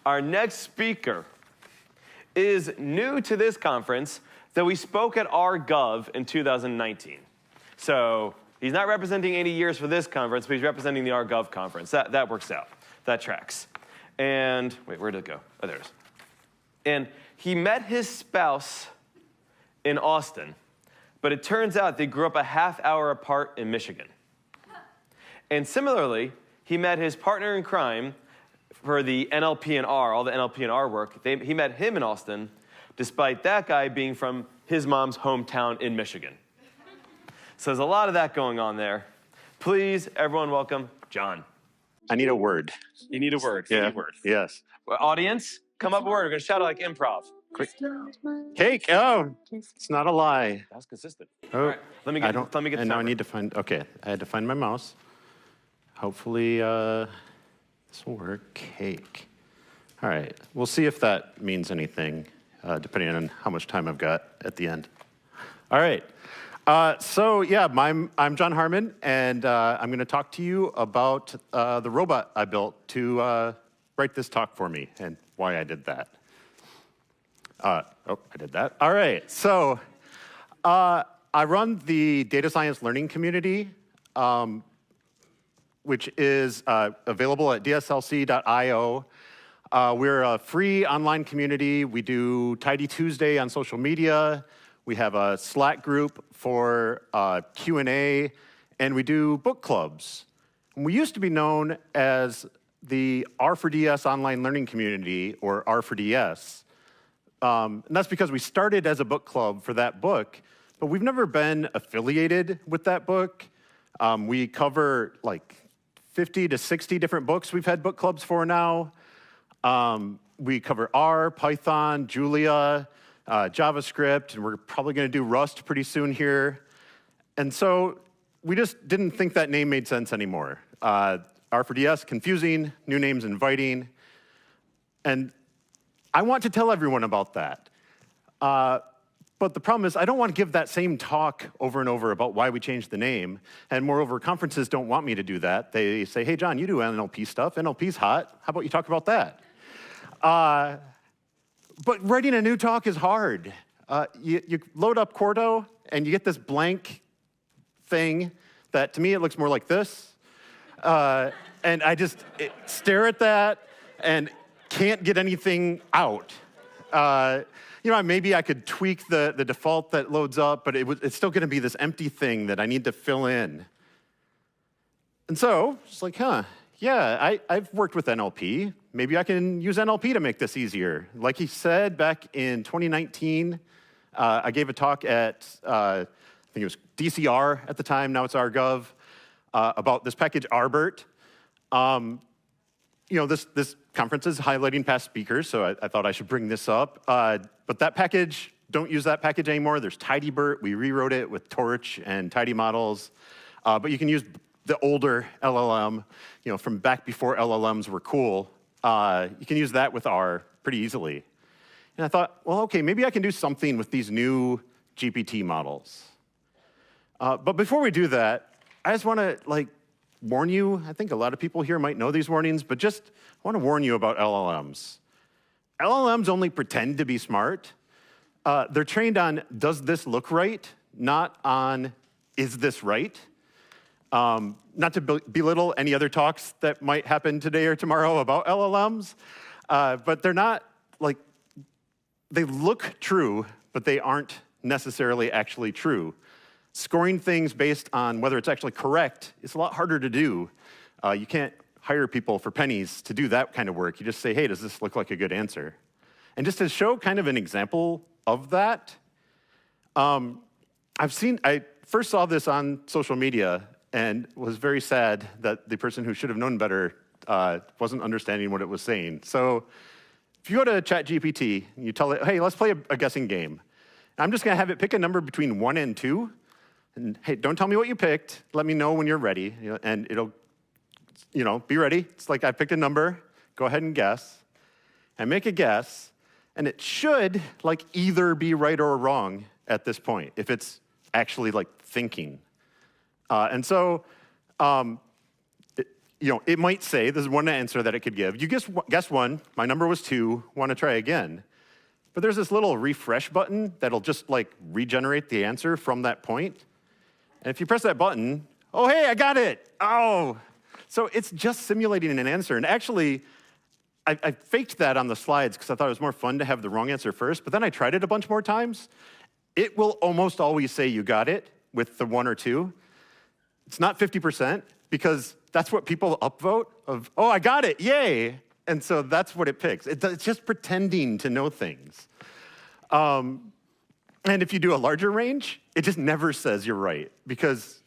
Our next speaker is new to this conference, though he spoke at R.Gov in 2019. So he's not representing 80 years for this conference, but he's representing the R.Gov conference. That works out. That tracks. And wait, where did it go? Oh, there it is. And he met his spouse in Austin, but it turns out they grew up a half hour apart in Michigan. And similarly, he met his partner in crime for the NLP and R, all the NLP and R work. He met him in Austin, despite that guy being from his mom's hometown in Michigan. So there's a lot of that going on there. Please, everyone, welcome Jon. I need a word. You need a word. Yeah. You need a word. Yes. Well, audience, come up with a word. We're going to shout it like improv. Quick. Cake. Oh, it's not a lie. That was consistent. Oh, All right, let me get the and timer. now I need to find. Okay, I had to find my mouse. Hopefully, this will work. Cake. All right. We'll see if that means anything, depending on how much time I've got at the end. All right. So yeah, I'm Jon Harmon, and I'm going to talk to you about the robot I built to write this talk for me and why I did that. I did that. All right. So I run the data science learning community, which is available at dslc.io. We're a free online community. We do Tidy Tuesday on social media. We have a Slack group for Q&A, and we do book clubs. And we used to be known as the R4DS Online Learning Community, or R4DS. And that's because we started as a book club for that book, but we've never been affiliated with that book. We cover like 50 to 60 different books we've had book clubs for now. We cover R, Python, Julia, JavaScript, and we're probably going to do Rust pretty soon here. And so we just didn't think that name made sense anymore. R4DS, confusing, new name's inviting. And I want to tell everyone about that. But the problem is I don't want to give that same talk over and over about why we changed the name. And moreover, conferences don't want me to do that. They say, hey, Jon, you do NLP stuff. NLP's hot. How about you talk about that? But writing a new talk is hard. You load up Quarto, and you get this blank thing that, to me, it looks more like this. And I just stare at that and can't get anything out. You know, maybe I could tweak the default that loads up, but it's still going to be this empty thing that I need to fill in. And so, it's like, yeah, I've worked with NLP. Maybe I can use NLP to make this easier. Like he said, back in 2019, I gave a talk at, I think it was DCR at the time, now it's R.Gov, about this package RBERT. You know, this conference is highlighting past speakers, so I thought I should bring this up. But that package, don't use that package anymore. There's TidyBERT. We rewrote it with Torch and Tidy models. But you can use the older LLM, you know, from back before LLMs were cool. You can use that with R pretty easily. And I thought, well, okay, maybe I can do something with these new GPT models. But before we do that, I just want to warn you. I think a lot of people here might know these warnings, but just I want to warn you about LLMs. LLMs only pretend to be smart. They're trained on, does this look right? Not on, is this right? Not to belittle any other talks that might happen today or tomorrow about LLMs, but they're not they look true, but they aren't necessarily actually true. Scoring things based on whether it's actually correct is a lot harder to do. You can't hire people for pennies to do that kind of work. You just say, hey, does this look like a good answer? And just to show kind of an example of that, I first saw this on social media and was very sad that the person who should have known better wasn't understanding what it was saying. So if you go to ChatGPT, you tell it, hey, let's play a guessing game. I'm just going to have it pick a number between 1 and 2. And hey, don't tell me what you picked. Let me know when you're ready. And it'll, be ready. It's like I picked a number. Go ahead and guess. And make a guess. And it should either be right or wrong at this point, if it's actually thinking. And so it might say, this is one answer that it could give. You guess one, my number was 2, want to try again. But there's this little refresh button that'll just like regenerate the answer from that point. And if you press that button, oh, hey, I got it. Oh. So it's just simulating an answer. And actually, I faked that on the slides because I thought it was more fun to have the wrong answer first. But then I tried it a bunch more times. It will almost always say you got it with the 1 or 2. It's not 50% because that's what people upvote of, oh, I got it, yay. And so that's what it picks. It's just pretending to know things. And if you do a larger range, it just never says you're right because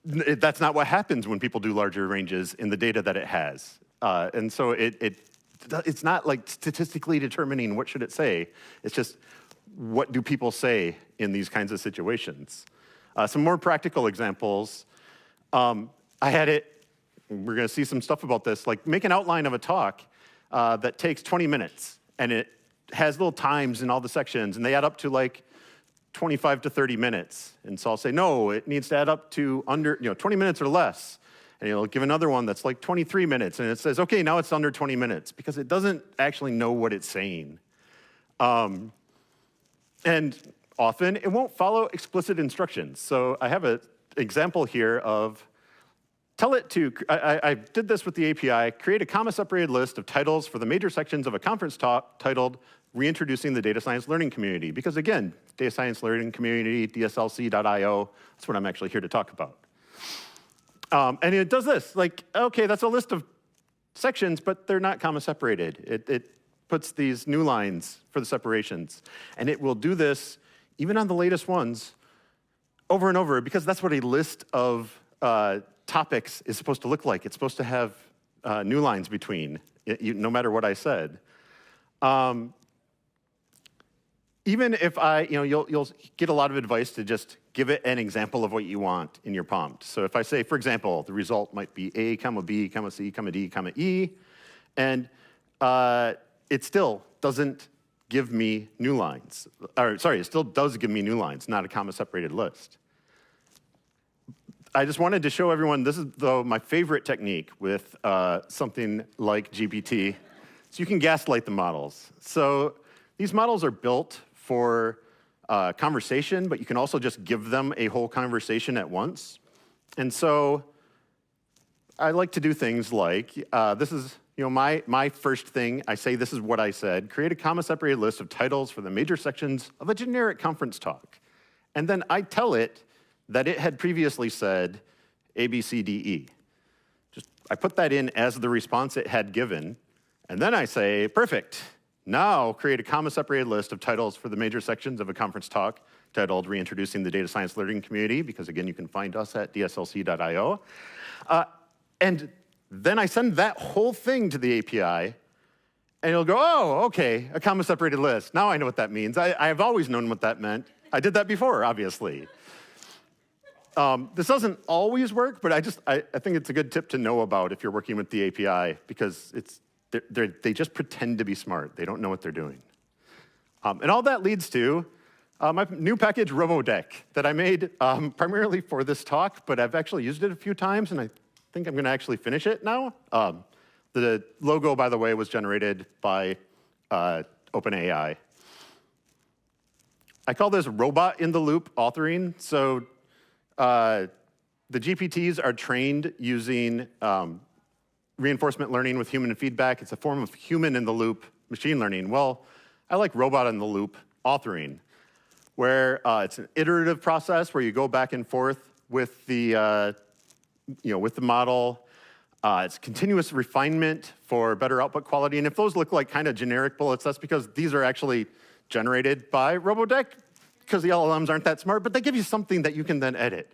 that's not what happens when people do larger ranges in the data that it has. And so it's not like statistically determining what should it say. It's just what do people say in these kinds of situations. Some more practical examples. I had it, we're going to see some stuff about this, like make an outline of a talk that takes 20 minutes, and it has little times in all the sections, and they add up to like 25 to 30 minutes. And so I'll say, no, it needs to add up to under 20 minutes or less. And it'll give another one that's like 23 minutes, and it says, okay, now it's under 20 minutes, because it doesn't actually know what it's saying. And often, it won't follow explicit instructions. So I have an example here of, tell it to, I did this with the API, create a comma-separated list of titles for the major sections of a conference talk titled Reintroducing the Data Science Learning Community. Because again, Data Science Learning Community, DSLC.io, that's what I'm actually here to talk about. And it does this, like, okay, that's a list of sections, but they're not comma-separated. It puts these new lines for the separations. And it will do this, even on the latest ones, over and over, because that's what a list of topics is supposed to look like. It's supposed to have new lines between, no matter what I said. Even if you'll get a lot of advice to just give it an example of what you want in your prompt. So if I say, for example, the result might be A, comma B, comma C, comma D, comma E, and it still doesn't give me new lines. Or sorry, it still does give me new lines, not a comma-separated list. I just wanted to show everyone, this is, though, my favorite technique with something like GPT. So you can gaslight the models. So these models are built for conversation, but you can also just give them a whole conversation at once. And so I like to do things like, this is my first thing. I say this is what I said. Create a comma-separated list of titles for the major sections of a generic conference talk. And then I tell it that it had previously said A, B, C, D, E. I put that in as the response it had given. And then I say, perfect. Now create a comma-separated list of titles for the major sections of a conference talk titled Reintroducing the Data Science Learning Community, because again, you can find us at dslc.io. And then I send that whole thing to the API, and it'll go, oh, okay, a comma-separated list. Now I know what that means. I have always known what that meant. I did that before, obviously. This doesn't always work, but I think it's a good tip to know about if you're working with the API, because they just pretend to be smart. They don't know what they're doing. And all that leads to my new package, robodeck, that I made primarily for this talk, but I've actually used it a few times, and I think I'm going to actually finish it now. The logo, by the way, was generated by OpenAI. I call this robot-in-the-loop authoring. So the GPTs are trained using reinforcement learning with human feedback. It's a form of human-in-the-loop machine learning. Well, I like robot-in-the-loop authoring, where it's an iterative process where you go back and forth with the with the model. It's continuous refinement for better output quality. And if those look like kind of generic bullets, that's because these are actually generated by robodeck, because the LLMs aren't that smart, but they give you something that you can then edit.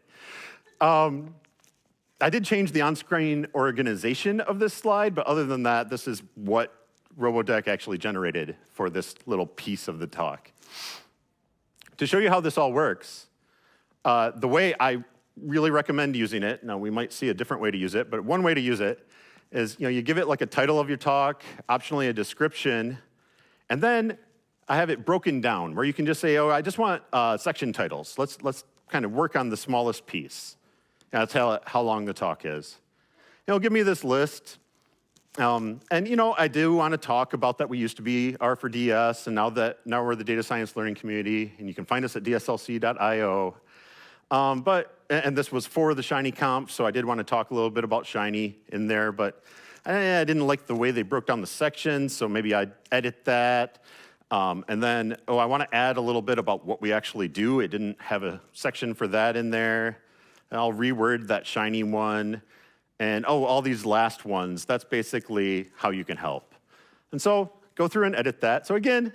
I did change the on-screen organization of this slide, but other than that, this is what robodeck actually generated for this little piece of the talk. To show you how this all works, the way I really recommend using it, now we might see a different way to use it, but one way to use it is you give it like a title of your talk, optionally a description, and then I have it broken down where you can just say, oh, I just want section titles. Let's kind of work on the smallest piece. And I'll tell it how long the talk is. it'll give me this list. And I do want to talk about that we used to be R4DS, and now we're the Data Science Learning Community, and you can find us at dslc.io. And this was for the Shiny conf, so I did want to talk a little bit about Shiny in there, but I didn't like the way they broke down the sections, so maybe I'd edit that. And then, I want to add a little bit about what we actually do. It didn't have a section for that in there. And I'll reword that Shiny one. And all these last ones, that's basically how you can help. And so go through and edit that. So again,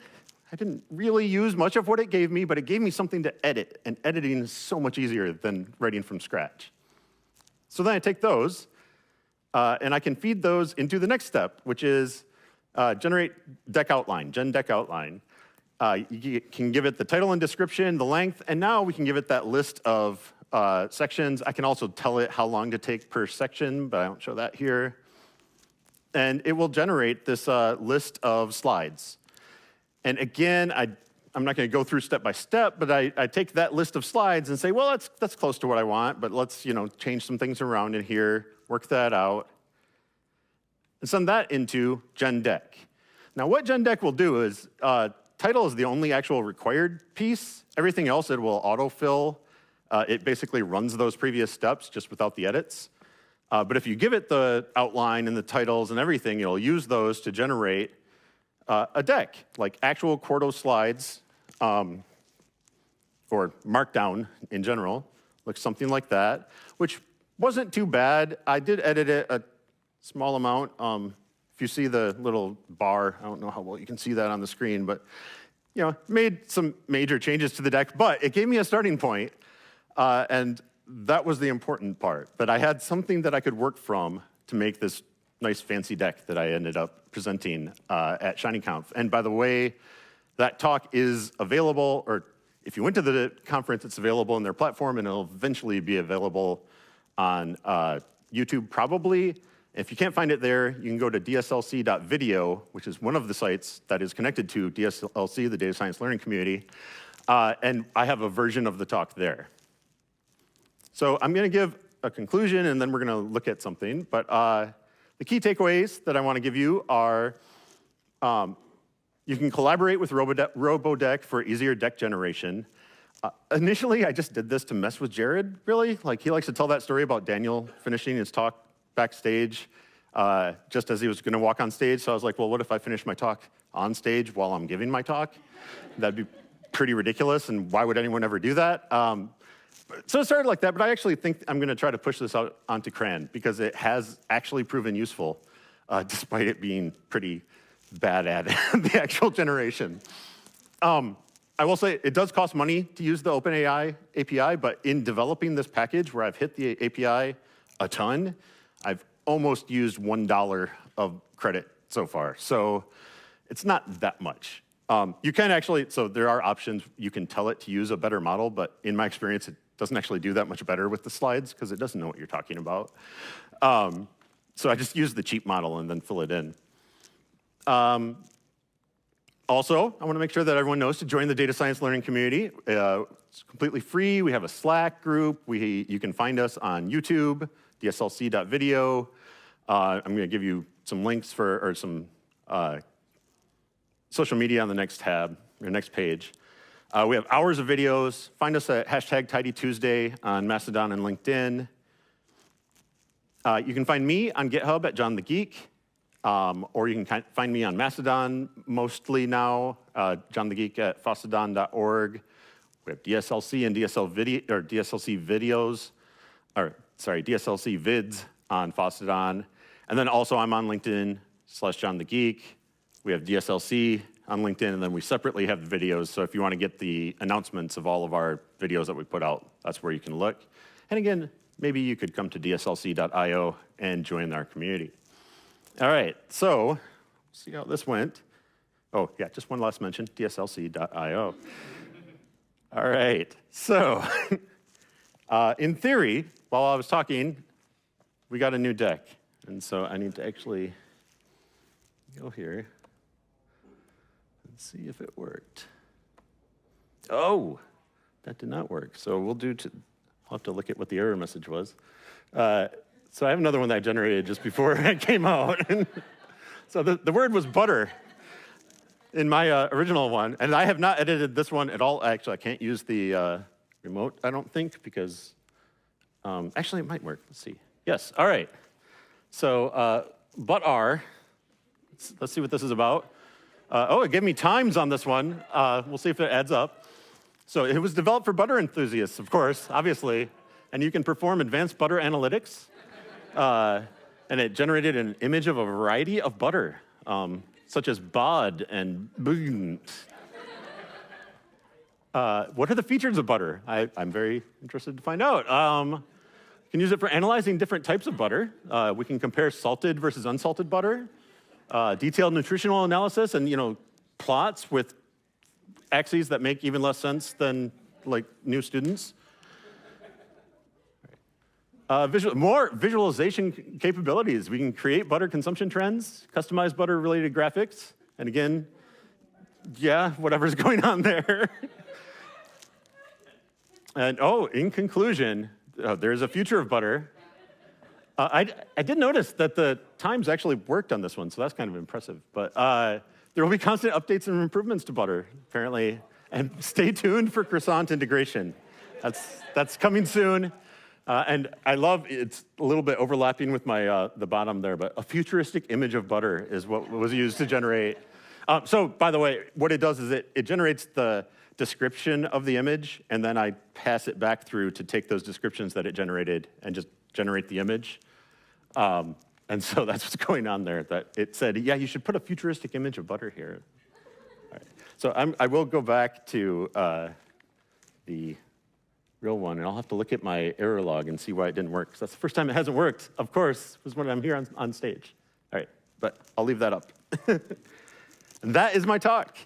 I didn't really use much of what it gave me, but it gave me something to edit. And editing is so much easier than writing from scratch. So then I take those, and I can feed those into the next step, which is generate deck outline, gen deck outline. You can give it the title and description, the length, and now we can give it that list of sections. I can also tell it how long to take per section, but I don't show that here. And it will generate this list of slides. And again, I'm not going to go through step by step, but I take that list of slides and say, well, that's close to what I want, but let's change some things around in here, work that out, and send that into GenDeck. Now, what GenDeck will do is, title is the only actual required piece. Everything else, it will autofill. It basically runs those previous steps just without the edits. But if you give it the outline and the titles and everything, it'll use those to generate a deck, like actual quarto slides, or Markdown in general. Looks something like that, which wasn't too bad. I did edit it a small amount. If you see the little bar, I don't know how well you can see that on the screen, but made some major changes to the deck, but it gave me a starting point, and that was the important part, that I had something that I could work from to make this nice fancy deck that I ended up presenting at ShinyConf. And by the way, that talk is available, or if you went to the conference, it's available on their platform, and it'll eventually be available on YouTube probably. If you can't find it there, you can go to dslc.video, which is one of the sites that is connected to DSLC, the Data Science Learning Community, and I have a version of the talk there. So I'm going to give a conclusion, and then we're going to look at something. But the key takeaways that I want to give you are, you can collaborate with robodeck for easier deck generation. Initially, I just did this to mess with Jared, really. Like, he likes to tell that story about Daniel finishing his talk backstage just as he was going to walk on stage. So I was like, well, what if I finish my talk on stage while I'm giving my talk? That'd be pretty ridiculous, and why would anyone ever do that? So it started like that, but I actually think I'm going to try to push this out onto CRAN because it has actually proven useful, despite it being pretty bad at the actual generation. I will say it does cost money to use the OpenAI API, but in developing this package where I've hit the API a ton, I've almost used $1 of credit so far. So it's not that much. You can actually, so there are options. You can tell it to use a better model, but in my experience, it doesn't actually do that much better with the slides because it doesn't know what you're talking about. So I just use the cheap model and then fill it in. Also, I want to make sure that everyone knows to join the Data Science Learning Community. It's completely free. We have a Slack group. You can find us on YouTube, dslc.video. I'm going to give you some links or some social media on the next tab, or next page. We have hours of videos. Find us at #TidyTuesday on Mastodon and LinkedIn. You can find me on GitHub at Jon the Geek, or you can find me on Mastodon mostly now, Jon the Geek at fossadon.org. We have DSLC and DSLC videos, DSLC vids on Fossadon. And then also I'm on LinkedIn /Jon the Geek. We have DSLC on LinkedIn, and then we separately have the videos. So if you want to get the announcements of all of our videos that we put out, that's where you can look. And again, maybe you could come to dslc.io and join our community. All right, so see how this went. Oh, yeah, just one last mention, dslc.io. All right, so in theory, while I was talking, we got a new deck. And so I need to actually go here and see if it worked. Oh, that did not work. So I'll have to look at what the error message was. So I have another one that I generated just before it came out. So the word was butter in my original one, and I have not edited this one at all. Actually, I can't use the remote, I don't think, because actually it might work. Let's see. Yes, all right. So but-r, let's see what this is about. Oh, it gave me times on this one. We'll see if it adds up. So it was developed for butter enthusiasts, of course, obviously, and you can perform advanced butter analytics. And it generated an image of a variety of butter, such as bod and bugn. What are the features of butter? I'm very interested to find out. You can use it for analyzing different types of butter. We can compare salted versus unsalted butter, detailed nutritional analysis, and plots with axes that make even less sense than like new students. More visualization capabilities. We can create butter consumption trends, customize butter-related graphics, and again, yeah, whatever's going on there. And in conclusion, there's a future of butter. I did notice that the times actually worked on this one, so that's kind of impressive. But there will be constant updates and improvements to butter, apparently. And stay tuned for croissant integration. That's coming soon. And I love, it's a little bit overlapping with my the bottom there, but a futuristic image of butter is what was used to generate. So by the way, what it does is it generates the description of the image, and then I pass it back through to take those descriptions that it generated and just generate the image. And so that's what's going on there. That it said, yeah, you should put a futuristic image of butter here. All right. So I will go back to the real one, and I'll have to look at my error log and see why it didn't work. Because that's the first time it hasn't worked, of course, was when I'm here on stage. All right, but I'll leave that up. And that is my talk.